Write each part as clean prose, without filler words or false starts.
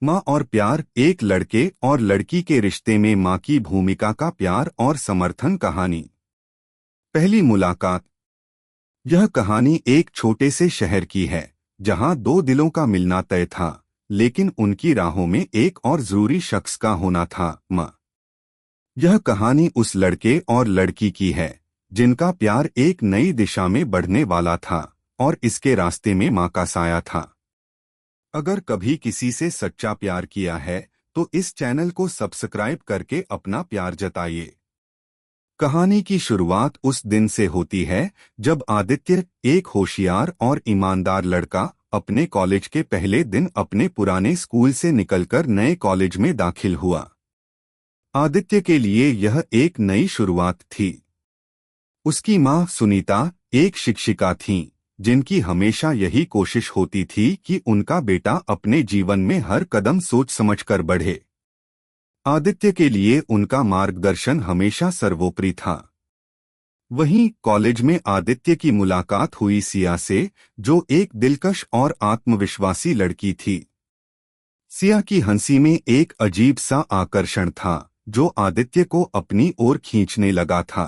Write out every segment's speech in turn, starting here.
माँ और प्यार। एक लड़के और लड़की के रिश्ते में माँ की भूमिका का प्यार और समर्थन कहानी। पहली मुलाकात। यह कहानी एक छोटे से शहर की है जहाँ दो दिलों का मिलना तय था, लेकिन उनकी राहों में एक और जरूरी शख्स का होना था, माँ। यह कहानी उस लड़के और लड़की की है जिनका प्यार एक नई दिशा में बढ़ने वाला था और इसके रास्ते में माँ का साया था। अगर कभी किसी से सच्चा प्यार किया है तो इस चैनल को सब्सक्राइब करके अपना प्यार जताइए। कहानी की शुरुआत उस दिन से होती है जब आदित्य, एक होशियार और ईमानदार लड़का, अपने कॉलेज के पहले दिन अपने पुराने स्कूल से निकलकर नए कॉलेज में दाखिल हुआ। आदित्य के लिए यह एक नई शुरुआत थी। उसकी माँ सुनीता एक शिक्षिका थीं, जिनकी हमेशा यही कोशिश होती थी कि उनका बेटा अपने जीवन में हर कदम सोच समझकर बढ़े। आदित्य के लिए उनका मार्गदर्शन हमेशा सर्वोपरि था। वहीं कॉलेज में आदित्य की मुलाकात हुई सिया से, जो एक दिलकश और आत्मविश्वासी लड़की थी। सिया की हंसी में एक अजीब सा आकर्षण था जो आदित्य को अपनी ओर खींचने लगा था।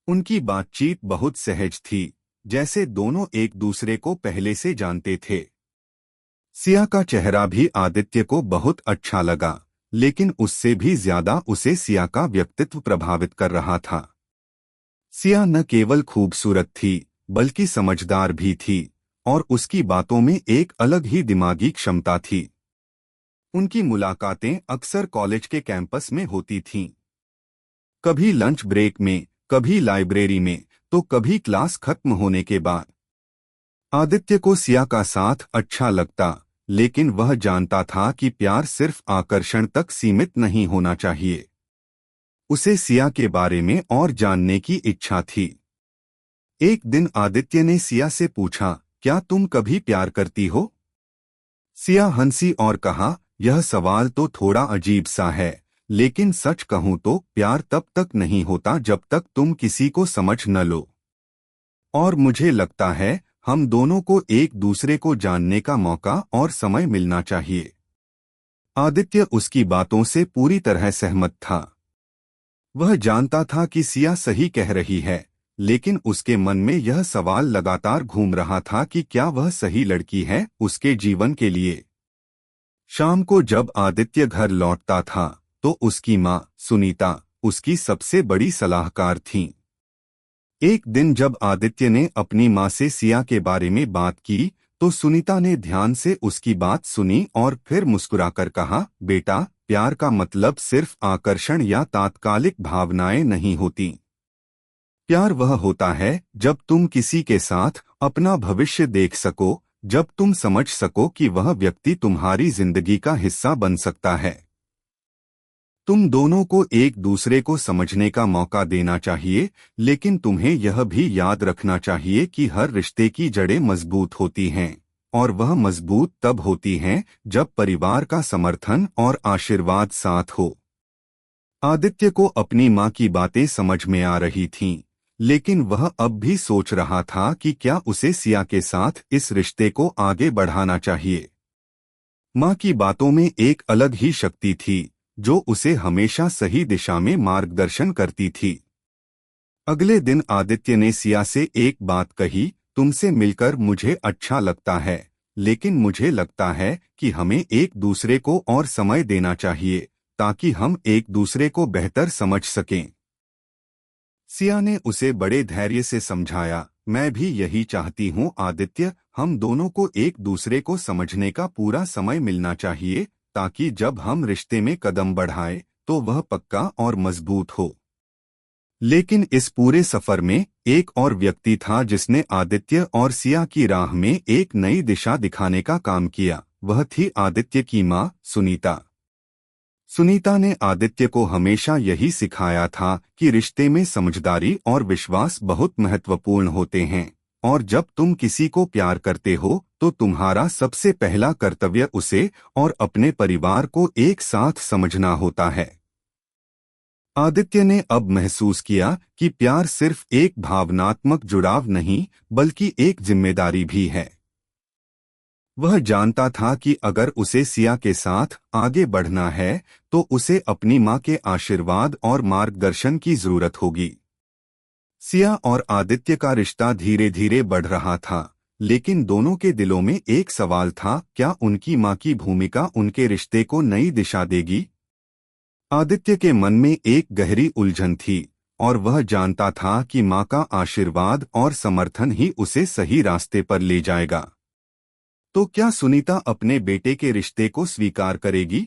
उनकी बातचीत बहुत सहज थी, जैसे दोनों एक दूसरे को पहले से जानते थे। सिया का चेहरा भी आदित्य को बहुत अच्छा लगा, लेकिन उससे भी ज्यादा उसे सिया का व्यक्तित्व प्रभावित कर रहा था। सिया न केवल खूबसूरत थी बल्कि समझदार भी थी, और उसकी बातों में एक अलग ही दिमागी क्षमता थी। उनकी मुलाकातें अक्सर कॉलेज के कैंपस में होती थीं। कभी लंच ब्रेक में, कभी लाइब्रेरी में, तो कभी क्लास खत्म होने के बाद। आदित्य को सिया का साथ अच्छा लगता, लेकिन वह जानता था कि प्यार सिर्फ आकर्षण तक सीमित नहीं होना चाहिए। उसे सिया के बारे में और जानने की इच्छा थी। एक दिन आदित्य ने सिया से पूछा, क्या तुम कभी प्यार करती हो? सिया हंसी और कहा, यह सवाल तो थोड़ा अजीब सा है, लेकिन सच कहूं तो प्यार तब तक नहीं होता जब तक तुम किसी को समझ न लो। और मुझे लगता है हम दोनों को एक दूसरे को जानने का मौका और समय मिलना चाहिए। आदित्य उसकी बातों से पूरी तरह सहमत था। वह जानता था कि सिया सही कह रही है, लेकिन उसके मन में यह सवाल लगातार घूम रहा था कि क्या वह सही लड़की है उसके जीवन के लिए। शाम को जब आदित्य घर लौटता था तो उसकी माँ सुनीता उसकी सबसे बड़ी सलाहकार थीं। एक दिन जब आदित्य ने अपनी माँ से सिया के बारे में बात की तो सुनीता ने ध्यान से उसकी बात सुनी और फिर मुस्कुराकर कहा, बेटा, प्यार का मतलब सिर्फ आकर्षण या तात्कालिक भावनाएं नहीं होती। प्यार वह होता है जब तुम किसी के साथ अपना भविष्य देख सको, जब तुम समझ सको कि वह व्यक्ति तुम्हारी जिंदगी का हिस्सा बन सकता है। तुम दोनों को एक दूसरे को समझने का मौका देना चाहिए, लेकिन तुम्हें यह भी याद रखना चाहिए कि हर रिश्ते की जड़ें मजबूत होती हैं, और वह मजबूत तब होती हैं जब परिवार का समर्थन और आशीर्वाद साथ हो। आदित्य को अपनी माँ की बातें समझ में आ रही थीं, लेकिन वह अब भी सोच रहा था कि क्या उसे सिया के साथ इस रिश्ते को आगे बढ़ाना चाहिए। माँ की बातों में एक अलग ही शक्ति थी जो उसे हमेशा सही दिशा में मार्गदर्शन करती थी। अगले दिन आदित्य ने सिया से एक बात कही, तुमसे मिलकर मुझे अच्छा लगता है, लेकिन मुझे लगता है कि हमें एक दूसरे को और समय देना चाहिए ताकि हम एक दूसरे को बेहतर समझ सकें। सिया ने उसे बड़े धैर्य से समझाया, मैं भी यही चाहती हूँ आदित्य, हम दोनों को एक दूसरे को समझने का पूरा समय मिलना चाहिए ताकि जब हम रिश्ते में कदम बढ़ाएं तो वह पक्का और मजबूत हो। लेकिन इस पूरे सफर में एक और व्यक्ति था जिसने आदित्य और सिया की राह में एक नई दिशा दिखाने का काम किया। वह थी आदित्य की माँ सुनीता। सुनीता ने आदित्य को हमेशा यही सिखाया था कि रिश्ते में समझदारी और विश्वास बहुत महत्वपूर्ण होते हैं, और जब तुम किसी को प्यार करते हो तो तुम्हारा सबसे पहला कर्तव्य उसे और अपने परिवार को एक साथ समझना होता है। आदित्य ने अब महसूस किया कि प्यार सिर्फ एक भावनात्मक जुड़ाव नहीं, बल्कि एक जिम्मेदारी भी है। वह जानता था कि अगर उसे सिया के साथ आगे बढ़ना है तो उसे अपनी माँ के आशीर्वाद और मार्गदर्शन की जरूरत होगी। सिया और आदित्य का रिश्ता धीरे धीरे बढ़ रहा था, लेकिन दोनों के दिलों में एक सवाल था, क्या उनकी माँ की भूमिका उनके रिश्ते को नई दिशा देगी? आदित्य के मन में एक गहरी उलझन थी और वह जानता था कि माँ का आशीर्वाद और समर्थन ही उसे सही रास्ते पर ले जाएगा। तो क्या सुनीता अपने बेटे के रिश्ते को स्वीकार करेगी?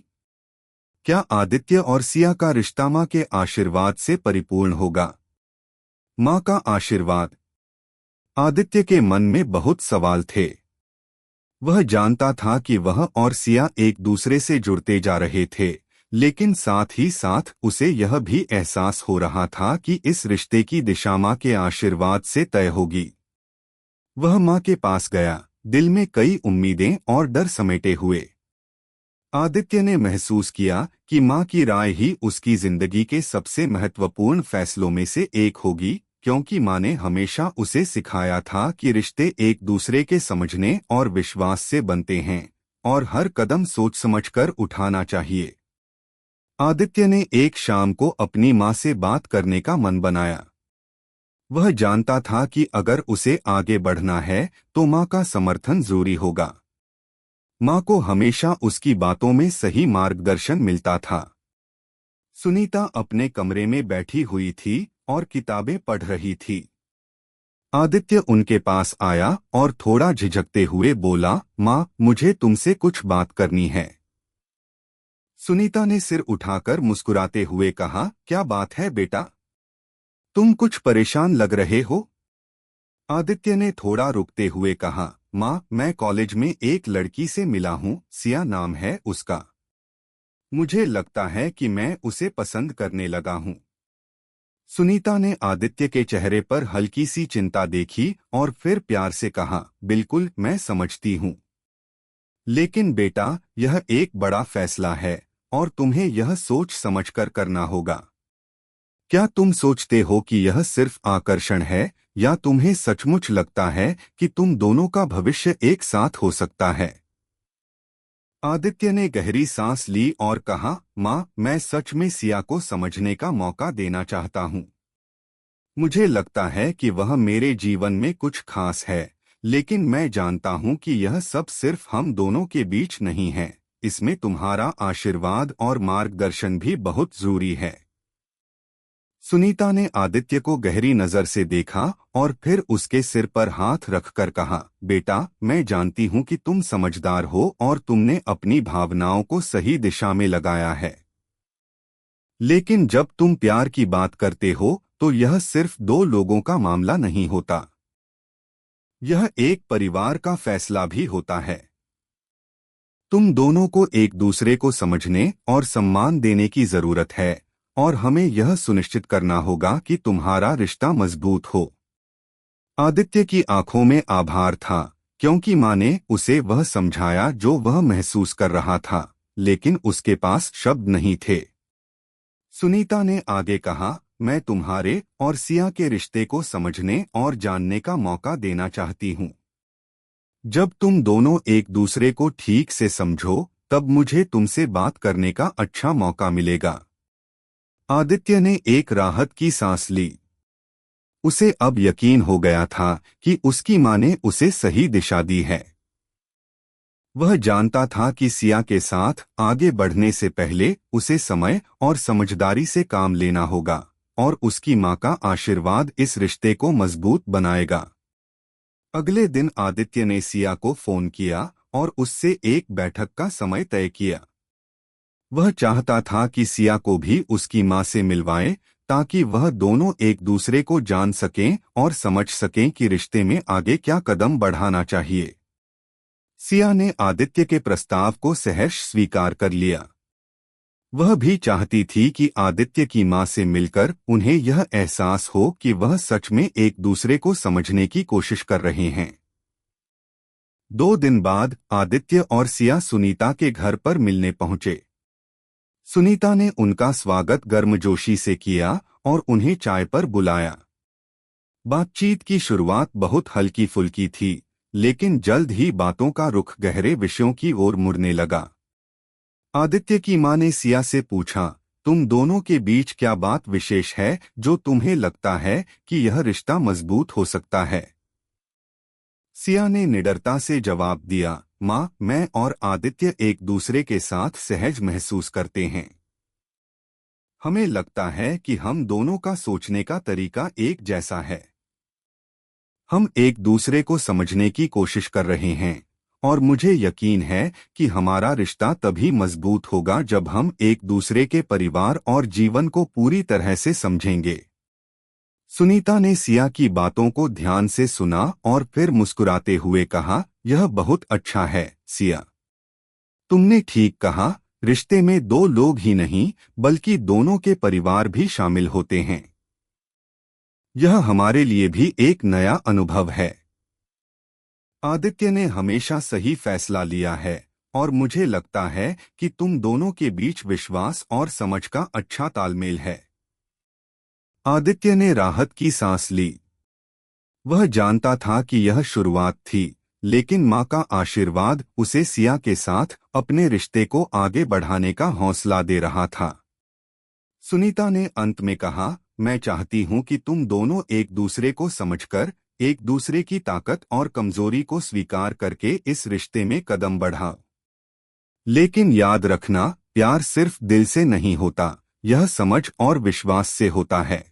क्या आदित्य और सिया का रिश्ता माँ के आशीर्वाद से परिपूर्ण होगा? माँ का आशीर्वाद। आदित्य के मन में बहुत सवाल थे। वह जानता था कि वह और सिया एक दूसरे से जुड़ते जा रहे थे, लेकिन साथ ही साथ उसे यह भी एहसास हो रहा था कि इस रिश्ते की दिशा माँ के आशीर्वाद से तय होगी। वह माँ के पास गया, दिल में कई उम्मीदें और डर समेटे हुए। आदित्य ने महसूस किया कि माँ की राय ही उसकी जिंदगी के सबसे महत्वपूर्ण फैसलों में से एक होगी, क्योंकि माँ ने हमेशा उसे सिखाया था कि रिश्ते एक दूसरे के समझने और विश्वास से बनते हैं और हर कदम सोच समझकर उठाना चाहिए। आदित्य ने एक शाम को अपनी माँ से बात करने का मन बनाया। वह जानता था कि अगर उसे आगे बढ़ना है तो माँ का समर्थन जरूरी होगा। माँ को हमेशा उसकी बातों में सही मार्गदर्शन मिलता था। सुनीता अपने कमरे में बैठी हुई थी और किताबें पढ़ रही थी। आदित्य उनके पास आया और थोड़ा झिझकते हुए बोला, माँ, मुझे तुमसे कुछ बात करनी है। सुनीता ने सिर उठाकर मुस्कुराते हुए कहा, क्या बात है बेटा? तुम कुछ परेशान लग रहे हो। आदित्य ने थोड़ा रुकते हुए कहा, माँ, मैं कॉलेज में एक लड़की से मिला हूँ, सिया नाम है उसका। मुझे लगता है कि मैं उसे पसंद करने लगा हूँ। सुनीता ने आदित्य के चेहरे पर हल्की सी चिंता देखी और फिर प्यार से कहा, बिल्कुल, मैं समझती हूँ। लेकिन बेटा, यह एक बड़ा फैसला है और तुम्हें यह सोच समझकर करना होगा। क्या तुम सोचते हो कि यह सिर्फ आकर्षण है, या तुम्हें सचमुच लगता है कि तुम दोनों का भविष्य एक साथ हो सकता है? आदित्य ने गहरी सांस ली और कहा, माँ, मैं सच में सिया को समझने का मौका देना चाहता हूँ। मुझे लगता है कि वह मेरे जीवन में कुछ खास है, लेकिन मैं जानता हूँ कि यह सब सिर्फ हम दोनों के बीच नहीं है। इसमें तुम्हारा आशीर्वाद और मार्गदर्शन भी बहुत जरूरी है। सुनीता ने आदित्य को गहरी नजर से देखा और फिर उसके सिर पर हाथ रखकर कहा, बेटा, मैं जानती हूँ कि तुम समझदार हो और तुमने अपनी भावनाओं को सही दिशा में लगाया है। लेकिन जब तुम प्यार की बात करते हो तो यह सिर्फ दो लोगों का मामला नहीं होता। यह एक परिवार का फैसला भी होता है। तुम दोनों को एक दूसरे को समझने और सम्मान देने की जरूरत है, और हमें यह सुनिश्चित करना होगा कि तुम्हारा रिश्ता मजबूत हो। आदित्य की आंखों में आभार था, क्योंकि माँ ने उसे वह समझाया जो वह महसूस कर रहा था, लेकिन उसके पास शब्द नहीं थे। सुनीता ने आगे कहा, मैं तुम्हारे और सिया के रिश्ते को समझने और जानने का मौका देना चाहती हूँ। जब तुम दोनों एक दूसरे को ठीक से समझो, तब मुझे तुमसे बात करने का अच्छा मौका मिलेगा। आदित्य ने एक राहत की सांस ली। उसे अब यकीन हो गया था कि उसकी माँ ने उसे सही दिशा दी है। वह जानता था कि सिया के साथ आगे बढ़ने से पहले उसे समय और समझदारी से काम लेना होगा, और उसकी माँ का आशीर्वाद इस रिश्ते को मजबूत बनाएगा। अगले दिन आदित्य ने सिया को फोन किया और उससे एक बैठक का समय तय किया। वह चाहता था कि सिया को भी उसकी माँ से मिलवाए, ताकि वह दोनों एक दूसरे को जान सकें और समझ सकें कि रिश्ते में आगे क्या कदम बढ़ाना चाहिए। सिया ने आदित्य के प्रस्ताव को सहर्ष स्वीकार कर लिया। वह भी चाहती थी कि आदित्य की माँ से मिलकर उन्हें यह एहसास हो कि वह सच में एक दूसरे को समझने की कोशिश कर रहे हैं। 2 दिन बाद आदित्य और सिया सुनीता के घर पर मिलने पहुंचे। सुनीता ने उनका स्वागत गर्मजोशी से किया और उन्हें चाय पर बुलाया। बातचीत की शुरुआत बहुत हल्की फुल्की थी, लेकिन जल्द ही बातों का रुख गहरे विषयों की ओर मुड़ने लगा। आदित्य की मां ने सिया से पूछा, तुम दोनों के बीच क्या बात विशेष है जो तुम्हें लगता है कि यह रिश्ता मजबूत हो सकता है? सिया ने निडरता से जवाब दिया, मां, मैं और आदित्य एक दूसरे के साथ सहज महसूस करते हैं। हमें लगता है कि हम दोनों का सोचने का तरीका एक जैसा है। हम एक दूसरे को समझने की कोशिश कर रहे हैं और मुझे यकीन है कि हमारा रिश्ता तभी मजबूत होगा जब हम एक दूसरे के परिवार और जीवन को पूरी तरह से समझेंगे। सुनीता ने सिया की बातों को ध्यान से सुना और फिर मुस्कुराते हुए कहा, यह बहुत अच्छा है सिया। तुमने ठीक कहा, रिश्ते में दो लोग ही नहीं बल्कि दोनों के परिवार भी शामिल होते हैं। यह हमारे लिए भी एक नया अनुभव है। आदित्य ने हमेशा सही फैसला लिया है और मुझे लगता है कि तुम दोनों के बीच विश्वास और समझ का अच्छा तालमेल है। आदित्य ने राहत की सांस ली। वह जानता था कि यह शुरुआत थी, लेकिन मां का आशीर्वाद उसे सिया के साथ अपने रिश्ते को आगे बढ़ाने का हौसला दे रहा था। सुनीता ने अंत में कहा, मैं चाहती हूं कि तुम दोनों एक दूसरे को समझकर, एक दूसरे की ताकत और कमजोरी को स्वीकार करके इस रिश्ते में कदम बढ़ाओ। लेकिन याद रखना, प्यार सिर्फ दिल से नहीं होता, यह समझ और विश्वास से होता है।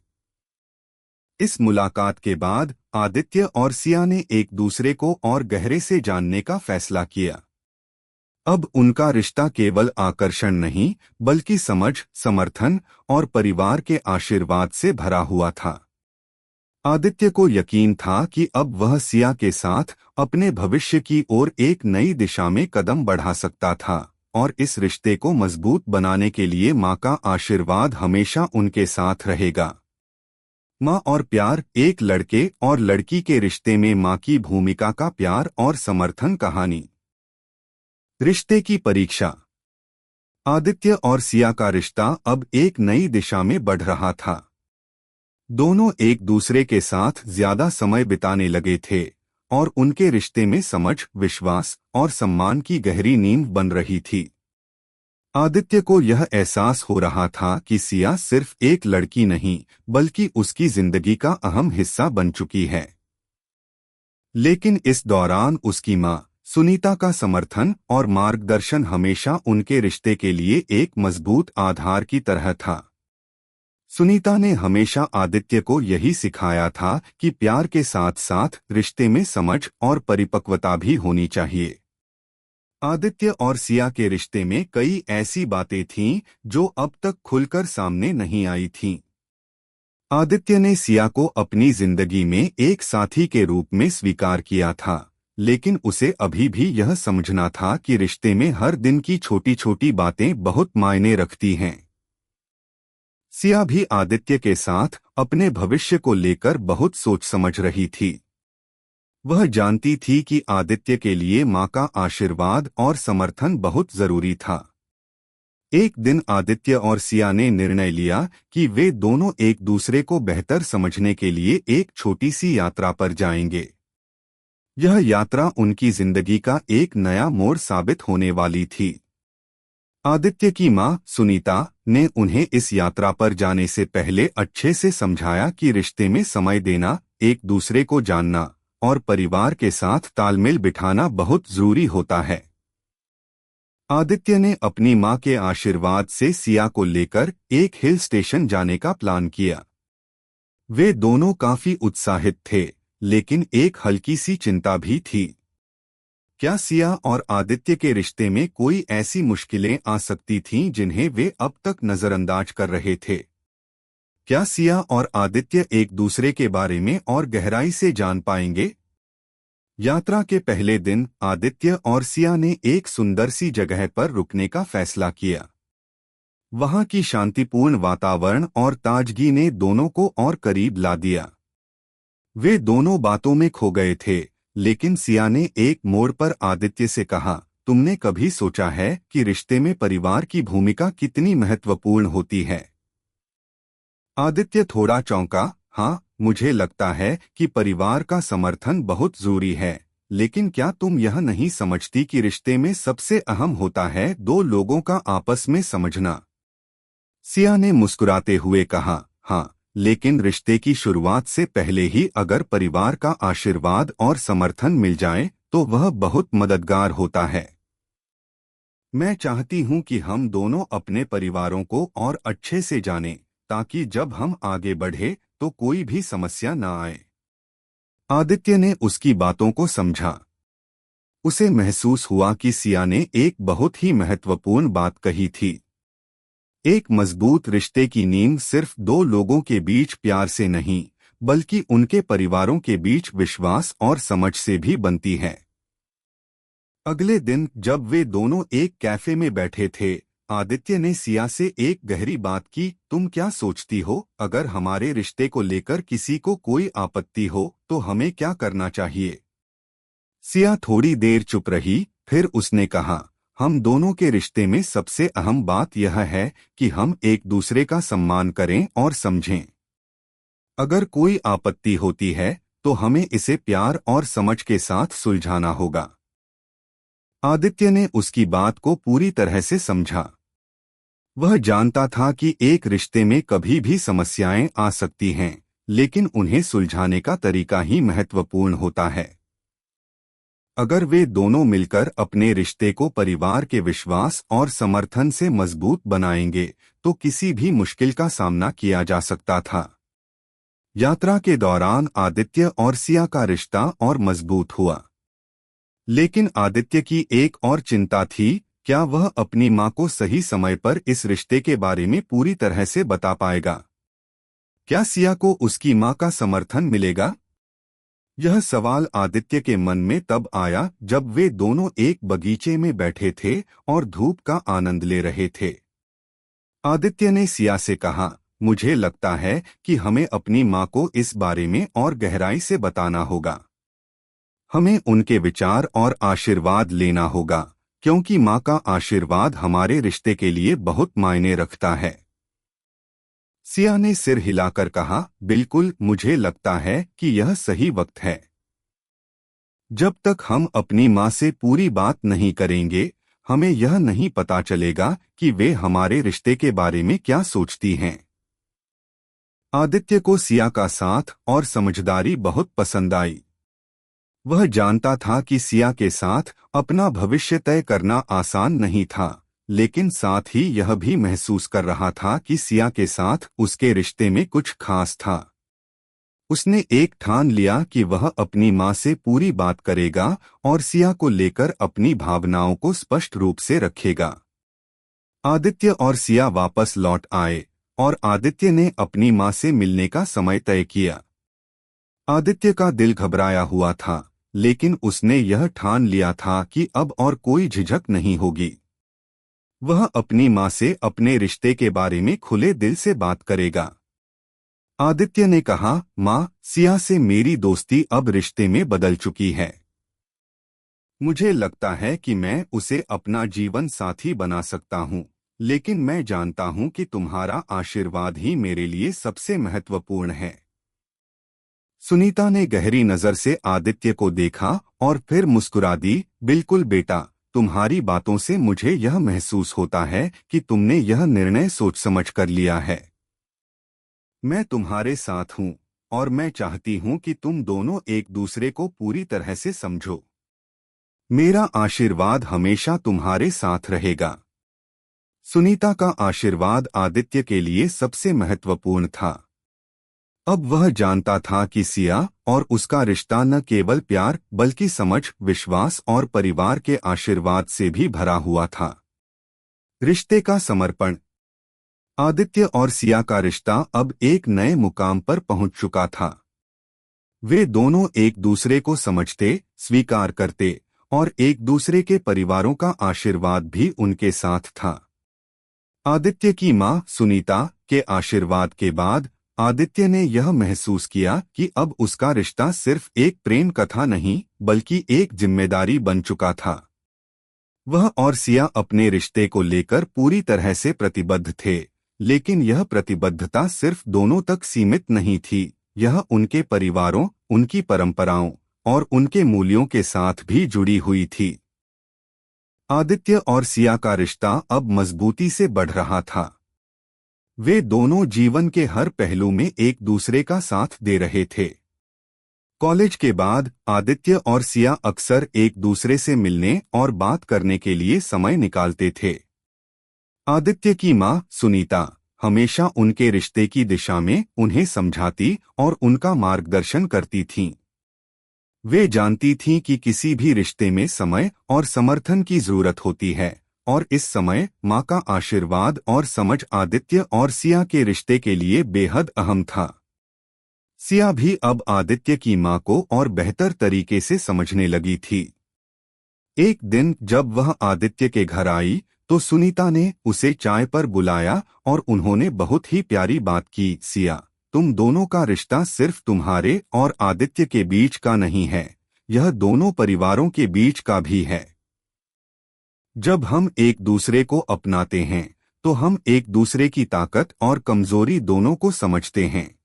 इस मुलाकात के बाद आदित्य और सिया ने एक दूसरे को और गहरे से जानने का फैसला किया। अब उनका रिश्ता केवल आकर्षण नहीं बल्कि समझ, समर्थन और परिवार के आशीर्वाद से भरा हुआ था। आदित्य को यकीन था कि अब वह सिया के साथ अपने भविष्य की ओर एक नई दिशा में कदम बढ़ा सकता था और इस रिश्ते को मजबूत बनाने के लिए मां का आशीर्वाद हमेशा उनके साथ रहेगा। मां और प्यार, एक लड़के और लड़की के रिश्ते में मां की भूमिका का प्यार और समर्थन कहानी। रिश्ते की परीक्षा। आदित्य और सिया का रिश्ता अब एक नई दिशा में बढ़ रहा था। दोनों एक दूसरे के साथ ज्यादा समय बिताने लगे थे और उनके रिश्ते में समझ, विश्वास और सम्मान की गहरी नींव बन रही थी। आदित्य को यह एहसास हो रहा था कि सिया सिर्फ एक लड़की नहीं बल्कि उसकी जिंदगी का अहम हिस्सा बन चुकी है। लेकिन इस दौरान उसकी मां सुनीता का समर्थन और मार्गदर्शन हमेशा उनके रिश्ते के लिए एक मजबूत आधार की तरह था। सुनीता ने हमेशा आदित्य को यही सिखाया था कि प्यार के साथ साथ रिश्ते में समझ और परिपक्वता भी होनी चाहिए। आदित्य और सिया के रिश्ते में कई ऐसी बातें थीं जो अब तक खुलकर सामने नहीं आई थीं। आदित्य ने सिया को अपनी जिंदगी में एक साथी के रूप में स्वीकार किया था, लेकिन उसे अभी भी यह समझना था कि रिश्ते में हर दिन की छोटी छोटी बातें बहुत मायने रखती हैं। सिया भी आदित्य के साथ अपने भविष्य को लेकर बहुत सोच समझ रही थी। वह जानती थी कि आदित्य के लिए मां का आशीर्वाद और समर्थन बहुत जरूरी था। एक दिन आदित्य और सिया ने निर्णय लिया कि वे दोनों एक दूसरे को बेहतर समझने के लिए एक छोटी सी यात्रा पर जाएंगे। यह यात्रा उनकी जिंदगी का एक नया मोड़ साबित होने वाली थी। आदित्य की मां सुनीता ने उन्हें इस यात्रा पर जाने से पहले अच्छे से समझाया कि रिश्ते में समय देना, एक दूसरे को जानना और परिवार के साथ तालमेल बिठाना बहुत जरूरी होता है। आदित्य ने अपनी मां के आशीर्वाद से सिया को लेकर एक हिल स्टेशन जाने का प्लान किया। वे दोनों काफी उत्साहित थे, लेकिन एक हल्की सी चिंता भी थी। क्या सिया और आदित्य के रिश्ते में कोई ऐसी मुश्किलें आ सकती थीं जिन्हें वे अब तक नजरअंदाज कर रहे थे? क्या सिया और आदित्य एक दूसरे के बारे में और गहराई से जान पाएंगे? यात्रा के पहले दिन आदित्य और सिया ने एक सुंदर सी जगह पर रुकने का फैसला किया। वहां की शांतिपूर्ण वातावरण और ताजगी ने दोनों को और करीब ला दिया। वे दोनों बातों में खो गए थे, लेकिन सिया ने एक मोड़ पर आदित्य से कहा, तुमने कभी सोचा है कि रिश्ते में परिवार की भूमिका कितनी महत्वपूर्ण होती है? आदित्य थोड़ा चौंका। हाँ, मुझे लगता है कि परिवार का समर्थन बहुत जरूरी है, लेकिन क्या तुम यह नहीं समझती कि रिश्ते में सबसे अहम होता है दो लोगों का आपस में समझना? सिया ने मुस्कुराते हुए कहा, हाँ, लेकिन रिश्ते की शुरुआत से पहले ही अगर परिवार का आशीर्वाद और समर्थन मिल जाए तो वह बहुत मददगार होता है। मैं चाहती हूं कि हम दोनों अपने परिवारों को और अच्छे से जानें, ताकि जब हम आगे बढ़े तो कोई भी समस्या न आए। आदित्य ने उसकी बातों को समझा। उसे महसूस हुआ कि सिया ने एक बहुत ही महत्वपूर्ण बात कही थी। एक मजबूत रिश्ते की नींव सिर्फ दो लोगों के बीच प्यार से नहीं, बल्कि उनके परिवारों के बीच विश्वास और समझ से भी बनती है। अगले दिन जब वे दोनों एक कैफे में बैठे थे, आदित्य ने सिया से एक गहरी बात की। तुम क्या सोचती हो, अगर हमारे रिश्ते को लेकर किसी को कोई आपत्ति हो तो हमें क्या करना चाहिए? सिया थोड़ी देर चुप रही, फिर उसने कहा, हम दोनों के रिश्ते में सबसे अहम बात यह है कि हम एक दूसरे का सम्मान करें और समझें। अगर कोई आपत्ति होती है तो हमें इसे प्यार और समझ के साथ सुलझाना होगा। आदित्य ने उसकी बात को पूरी तरह से समझा। वह जानता था कि एक रिश्ते में कभी भी समस्याएं आ सकती हैं, लेकिन उन्हें सुलझाने का तरीका ही महत्वपूर्ण होता है। अगर वे दोनों मिलकर अपने रिश्ते को परिवार के विश्वास और समर्थन से मजबूत बनाएंगे तो किसी भी मुश्किल का सामना किया जा सकता था। यात्रा के दौरान आदित्य और सिया का रिश्ता और मजबूत हुआ। लेकिन आदित्य की एक और चिंता थी, क्या वह अपनी मां को सही समय पर इस रिश्ते के बारे में पूरी तरह से बता पाएगा? क्या सिया को उसकी मां का समर्थन मिलेगा? यह सवाल आदित्य के मन में तब आया जब वे दोनों एक बगीचे में बैठे थे और धूप का आनंद ले रहे थे। आदित्य ने सिया से कहा, मुझे लगता है कि हमें अपनी मां को इस बारे में और गहराई से बताना होगा। हमें उनके विचार और आशीर्वाद लेना होगा, क्योंकि मां का आशीर्वाद हमारे रिश्ते के लिए बहुत मायने रखता है। सिया ने सिर हिलाकर कहा, बिल्कुल, मुझे लगता है कि यह सही वक्त है। जब तक हम अपनी मां से पूरी बात नहीं करेंगे, हमें यह नहीं पता चलेगा कि वे हमारे रिश्ते के बारे में क्या सोचती हैं। आदित्य को सिया का साथ और समझदारी बहुत पसंद आई। वह जानता था कि सिया के साथ अपना भविष्य तय करना आसान नहीं था, लेकिन साथ ही यह भी महसूस कर रहा था कि सिया के साथ उसके रिश्ते में कुछ खास था। उसने एक ठान लिया कि वह अपनी मां से पूरी बात करेगा और सिया को लेकर अपनी भावनाओं को स्पष्ट रूप से रखेगा। आदित्य और सिया वापस लौट आए और आदित्य ने अपनी मां से मिलने का समय तय किया। आदित्य का दिल घबराया हुआ था, लेकिन उसने यह ठान लिया था कि अब और कोई झिझक नहीं होगी। वह अपनी मां से अपने रिश्ते के बारे में खुले दिल से बात करेगा। आदित्य ने कहा, मां, सिया से मेरी दोस्ती अब रिश्ते में बदल चुकी है। मुझे लगता है कि मैं उसे अपना जीवन साथी बना सकता हूं, लेकिन मैं जानता हूं कि तुम्हारा आशीर्वाद ही मेरे लिए सबसे महत्वपूर्ण है। सुनीता ने गहरी नजर से आदित्य को देखा और फिर मुस्कुरा दी, बिल्कुल बेटा, तुम्हारी बातों से मुझे यह महसूस होता है कि तुमने यह निर्णय सोच समझ कर लिया है। मैं तुम्हारे साथ हूं और मैं चाहती हूं कि तुम दोनों एक दूसरे को पूरी तरह से समझो। मेरा आशीर्वाद हमेशा तुम्हारे साथ रहेगा। सुनीता का आशीर्वाद आदित्य के लिए सबसे महत्वपूर्ण था। अब वह जानता था कि सिया और उसका रिश्ता न केवल प्यार बल्कि समझ, विश्वास और परिवार के आशीर्वाद से भी भरा हुआ था। रिश्ते का समर्पण। आदित्य और सिया का रिश्ता अब एक नए मुकाम पर पहुंच चुका था। वे दोनों एक दूसरे को समझते, स्वीकार करते और एक दूसरे के परिवारों का आशीर्वाद भी उनके साथ था। आदित्य की मां सुनीता के आशीर्वाद के बाद आदित्य ने यह महसूस किया कि अब उसका रिश्ता सिर्फ एक प्रेम कथा नहीं, बल्कि एक जिम्मेदारी बन चुका था। वह और सिया अपने रिश्ते को लेकर पूरी तरह से प्रतिबद्ध थे, लेकिन यह प्रतिबद्धता सिर्फ दोनों तक सीमित नहीं थी, यह उनके परिवारों, उनकी परंपराओं और उनके मूल्यों के साथ भी जुड़ी हुई थी। आदित्य और सिया का रिश्ता अब मजबूती से बढ़ रहा था। वे दोनों जीवन के हर पहलू में एक दूसरे का साथ दे रहे थे। कॉलेज के बाद आदित्य और सिया अक्सर एक दूसरे से मिलने और बात करने के लिए समय निकालते थे। आदित्य की मां सुनीता हमेशा उनके रिश्ते की दिशा में उन्हें समझाती और उनका मार्गदर्शन करती थीं। वे जानती थीं कि किसी भी रिश्ते में समय और समर्थन की जरूरत होती है, और इस समय मां का आशीर्वाद और समझ आदित्य और सिया के रिश्ते के लिए बेहद अहम था। सिया भी अब आदित्य की मां को और बेहतर तरीके से समझने लगी थी। एक दिन जब वह आदित्य के घर आई तो सुनीता ने उसे चाय पर बुलाया और उन्होंने बहुत ही प्यारी बात की। सिया, तुम दोनों का रिश्ता सिर्फ तुम्हारे और आदित्य के बीच का नहीं है, यह दोनों परिवारों के बीच का भी है। जब हम एक दूसरे को अपनाते हैं तो हम एक दूसरे की ताकत और कमजोरी दोनों को समझते हैं।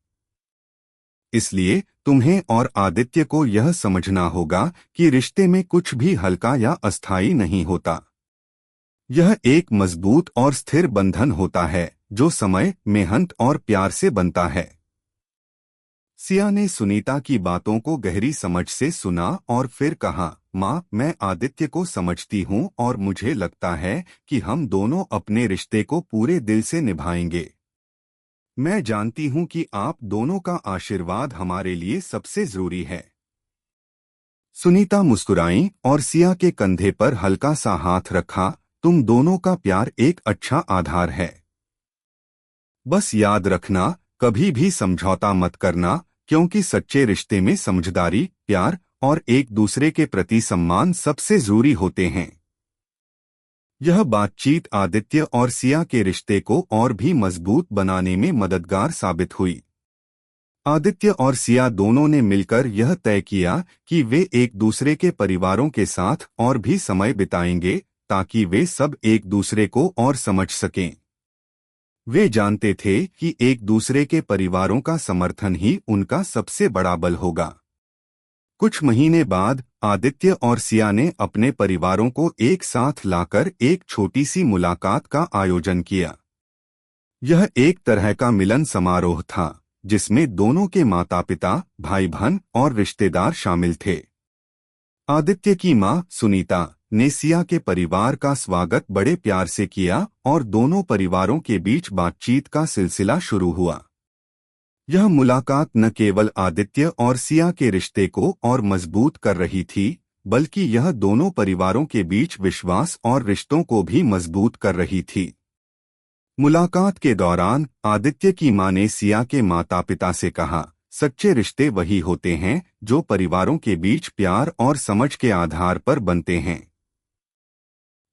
इसलिए तुम्हें और आदित्य को यह समझना होगा कि रिश्ते में कुछ भी हल्का या अस्थायी नहीं होता। यह एक मजबूत और स्थिर बंधन होता है जो समय, मेहनत और प्यार से बनता है। सिया ने सुनीता की बातों को गहरी समझ से सुना और फिर कहा, माँ, मैं आदित्य को समझती हूँ और मुझे लगता है कि हम दोनों अपने रिश्ते को पूरे दिल से निभाएंगे। मैं जानती हूं कि आप दोनों का आशीर्वाद हमारे लिए सबसे जरूरी है। सुनीता मुस्कुराई और सिया के कंधे पर हल्का सा हाथ रखा। तुम दोनों का प्यार एक अच्छा आधार है। बस याद रखना, कभी भी समझौता मत करना, क्योंकि सच्चे रिश्ते में समझदारी, प्यार और एक दूसरे के प्रति सम्मान सबसे जरूरी होते हैं। यह बातचीत आदित्य और सिया के रिश्ते को और भी मजबूत बनाने में मददगार साबित हुई। आदित्य और सिया दोनों ने मिलकर यह तय किया कि वे एक दूसरे के परिवारों के साथ और भी समय बिताएंगे ताकि वे सब एक दूसरे को और समझ सकें। वे जानते थे कि एक दूसरे के परिवारों का समर्थन ही उनका सबसे बड़ा बल होगा। कुछ महीने बाद आदित्य और सिया ने अपने परिवारों को एक साथ लाकर एक छोटी सी मुलाकात का आयोजन किया। यह एक तरह का मिलन समारोह था जिसमें दोनों के माता-पिता, भाई-बहन और रिश्तेदार शामिल थे। आदित्य की मां सुनीता ने सिया के परिवार का स्वागत बड़े प्यार से किया और दोनों परिवारों के बीच बातचीत का सिलसिला शुरू हुआ। यह मुलाकात न केवल आदित्य और सिया के रिश्ते को और मजबूत कर रही थी, बल्कि यह दोनों परिवारों के बीच विश्वास और रिश्तों को भी मजबूत कर रही थी। मुलाकात के दौरान आदित्य की मां ने सिया के माता-पिता से कहा, सच्चे रिश्ते वही होते हैं जो परिवारों के बीच प्यार और समझ के आधार पर बनते हैं।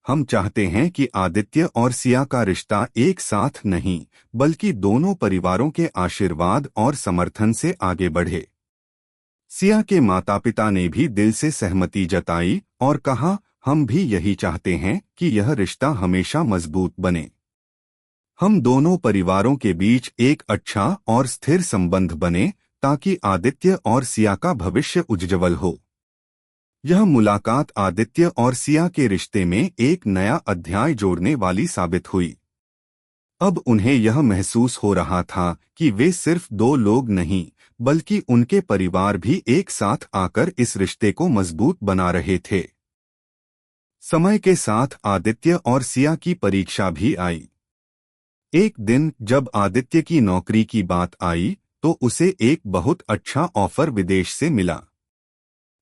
हम चाहते हैं कि आदित्य और सिया का रिश्ता एक साथ नहीं, बल्कि दोनों परिवारों के आशीर्वाद और समर्थन से आगे बढ़े। सिया के माता-पिता ने भी दिल से सहमति जताई और कहा, हम भी यही चाहते हैं कि यह रिश्ता हमेशा मजबूत बने। हम दोनों परिवारों के बीच एक अच्छा और स्थिर संबंध बने ताकि आदित्य और सिया का भविष्य उज्ज्वल हो। यह मुलाकात आदित्य और सिया के रिश्ते में एक नया अध्याय जोड़ने वाली साबित हुई। अब उन्हें यह महसूस हो रहा था कि वे सिर्फ दो लोग नहीं, बल्कि उनके परिवार भी एक साथ आकर इस रिश्ते को मजबूत बना रहे थे। समय के साथ आदित्य और सिया की परीक्षा भी आई। एक दिन जब आदित्य की नौकरी की बात आई तो उसे एक बहुत अच्छा ऑफर विदेश से मिला।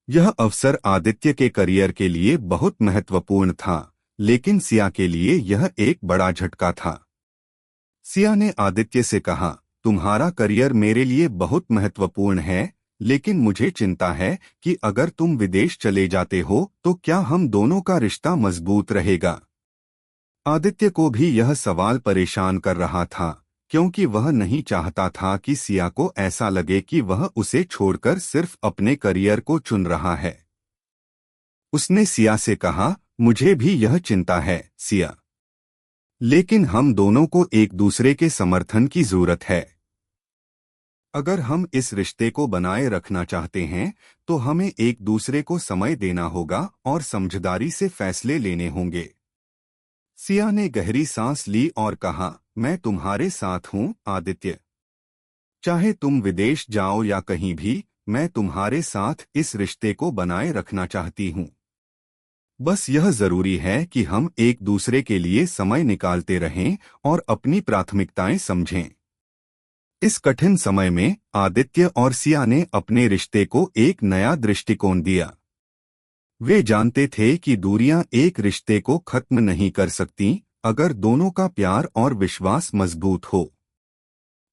यह अवसर आदित्य के करियर के लिए बहुत महत्वपूर्ण था, लेकिन सिया के लिए यह एक बड़ा झटका था। सिया ने आदित्य से कहा, तुम्हारा करियर मेरे लिए बहुत महत्वपूर्ण है, लेकिन मुझे चिंता है कि अगर तुम विदेश चले जाते हो तो क्या हम दोनों का रिश्ता मजबूत रहेगा। आदित्य को भी यह सवाल परेशान कर रहा था, क्योंकि वह नहीं चाहता था कि सिया को ऐसा लगे कि वह उसे छोड़कर सिर्फ अपने करियर को चुन रहा है। उसने सिया से कहा, मुझे भी यह चिंता है सिया, लेकिन हम दोनों को एक दूसरे के समर्थन की जरूरत है। अगर हम इस रिश्ते को बनाए रखना चाहते हैं तो हमें एक दूसरे को समय देना होगा और समझदारी से फैसले लेने होंगे। सिया ने गहरी सांस ली और कहा, मैं तुम्हारे साथ हूँ आदित्य। चाहे तुम विदेश जाओ या कहीं भी, मैं तुम्हारे साथ इस रिश्ते को बनाए रखना चाहती हूँ। बस यह जरूरी है कि हम एक दूसरे के लिए समय निकालते रहें और अपनी प्राथमिकताएं समझें। इस कठिन समय में आदित्य और सिया ने अपने रिश्ते को एक नया दृष्टिकोण दिया। वे जानते थे कि दूरियां एक रिश्ते को खत्म नहीं कर सकती, अगर दोनों का प्यार और विश्वास मजबूत हो।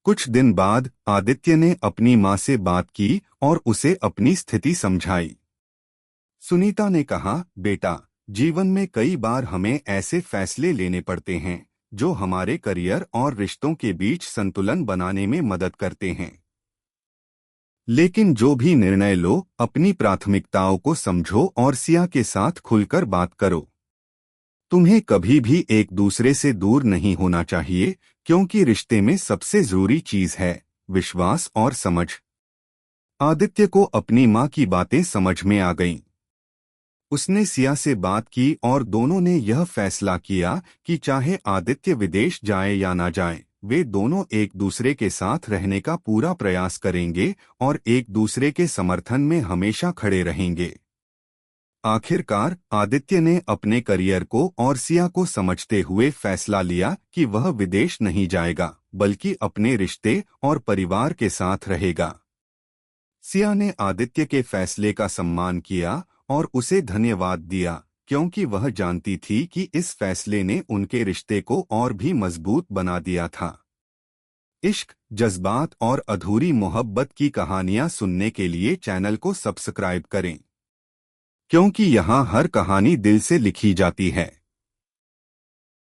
कुछ दिन बाद आदित्य ने अपनी मां से बात की और उसे अपनी स्थिति समझाई। सुनीता ने कहा, बेटा, जीवन में कई बार हमें ऐसे फैसले लेने पड़ते हैं जो हमारे करियर और रिश्तों के बीच संतुलन बनाने में मदद करते हैं। लेकिन जो भी निर्णय लो, अपनी प्राथमिकताओं को समझो और सिया के साथ खुलकर बात करो। तुम्हें कभी भी एक दूसरे से दूर नहीं होना चाहिए, क्योंकि रिश्ते में सबसे जरूरी चीज है विश्वास और समझ। आदित्य को अपनी मां की बातें समझ में आ गईं। उसने सिया से बात की और दोनों ने यह फैसला किया कि चाहे आदित्य विदेश जाए या ना जाए, वे दोनों एक दूसरे के साथ रहने का पूरा प्रयास करेंगे और एक दूसरे के समर्थन में हमेशा खड़े रहेंगे। आखिरकार आदित्य ने अपने करियर को और सिया को समझते हुए फैसला लिया कि वह विदेश नहीं जाएगा, बल्कि अपने रिश्ते और परिवार के साथ रहेगा। सिया ने आदित्य के फैसले का सम्मान किया और उसे धन्यवाद दिया, क्योंकि वह जानती थी कि इस फैसले ने उनके रिश्ते को और भी मजबूत बना दिया था। इश्क, जज्बात और अधूरी मोहब्बत की कहानियां सुनने के लिए चैनल को सब्सक्राइब करें, क्योंकि यहाँ हर कहानी दिल से लिखी जाती है।